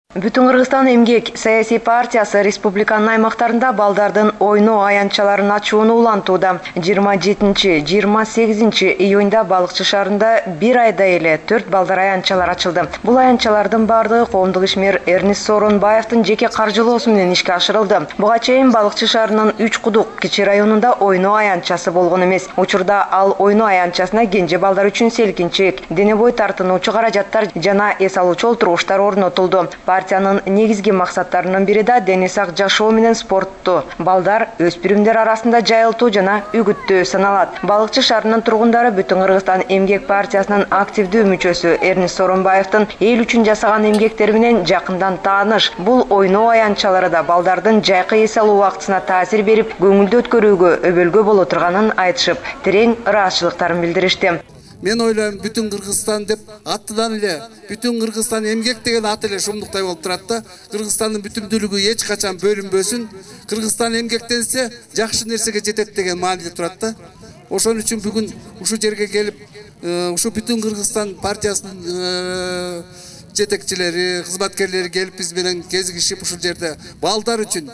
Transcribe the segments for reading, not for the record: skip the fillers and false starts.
Бүтүн Кыргызстан эмгек саясий партиясы республиканын аймактарында балдардын ойноо аянтчаларын ачууну улантууда. 27-28 июнда Балыкчы шаарында бир айда эле 4 балдар аянтчалар ачылды. Бул аянтчалардын бардыгы коомдук ишмер Эрнис Сооронбаевдин жеке каржылоосу менен ишке ашырылды. Буга чейин Балыкчы шаарынын 3 кудук кичи районунда ойноо аянтчасы болгон эмес. Учурда ал ойноо аянтчасына кенже балдар үчүн селкинчек, дене бой тартынуучу каражаттар жана эс алуучу олтургучтар орнотулду. Партиянын негизги максаттарынын бири да дени сак жашоо менен спортту балдар, өспүрүмдөр арасында жайылтуу жана үгүттөө саналат. Балыкчы шаарынын тургундары Бүтүн Кыргызстан эмгек партиясынын активдүү мүчөсү Эрнис Сооронбаевдин эл үчүн жасаган эмгектери менен жакындан тааныш. Бул ойноо аянтчалары да балдардын жайкы эс алуу убактысына таасир берип, көңүлдүү өткөрүүгө өбөлгө боло турганын айтышып, терең ыраазычылыктарын билдиришти. Мен ойлойм Бүтүн Кыргызстан деп аттынан эле Бүтүн Кыргызстан эмгек деген ат эле шумдуктай болуп турат да. Кыргызстандын бүтүндүүлүгү эч качан бөлүнбөсүн. Кыргызстан эмгектенсе жакшы нерсеге жетет деген мааниде турат да. Ошон үчүн бүгүн ушу жерге келип, ушу Бүтүн Кыргызстан партиясынын жетекчилери, кызматкерлери келип биз менен кезигишип ушул жерде балдар үчүн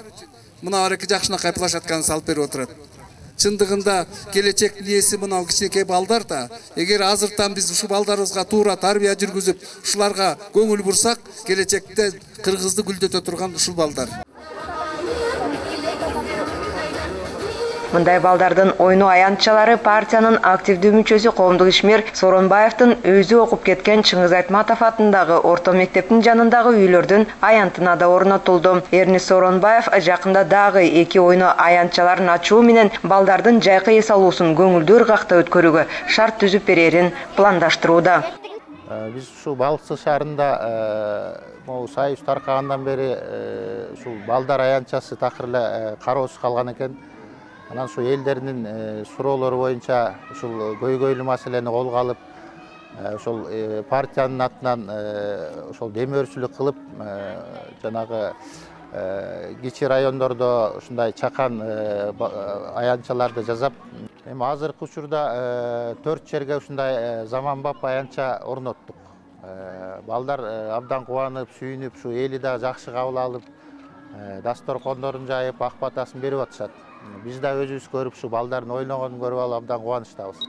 мына бареке жакшынакай площадканы салып берип отурат. Чындыгында келечек ээси мынау кичинекей балдар да. Эгер азыртан биз ушу балдарыбызга туура тарбия жүргүзүп, ушуларга көңүл бурсак, келечекте Кыргызды гүлдөтө турган ушул балдар. Мындай балдардын ойноо аянтчалары партиянын активдүү мүчөсү коомдук ишмер Сооронбаевдин өзү окуп кеткен Чыңгыз Айтматов атындагы орто мектептин жанындагы үйлөрдүн аянтына да орнотулду. Эрнис Сооронбаев жакында дагы 2 ойноо аянтчаларын ачуу менен балдардын жайкы эс алуусун көңүлдүү ыргакта өткөрүүгө шарт түзүп берерин пландаштырууда. Биз ушу Балыкчы шаарында могу союз таркагандан бери ушул балдар аянтчасы такыр эле кароосуз калган экен. Анан ушул элдердин суроолору боюнча ушул көйгөйлүү маселени колго алып, ошол партиянын атынан ошол демөөрчүлүк кылып, жанагы кичи райондордо ушундай чакан аянтчаларды жасап, эми азыркы учурда 4 жерге ушундай заманбап аянтча орноттук. Балдар абдан кубанып, сүйүнүп, ушу эли да жакшы кабыл алып, дасторкондорун жайып, ак батасын берип атышат. Биз да өзүбүз көрүп, ушу балдардын ойногонун көрүп алып абдан кубанычтабыз.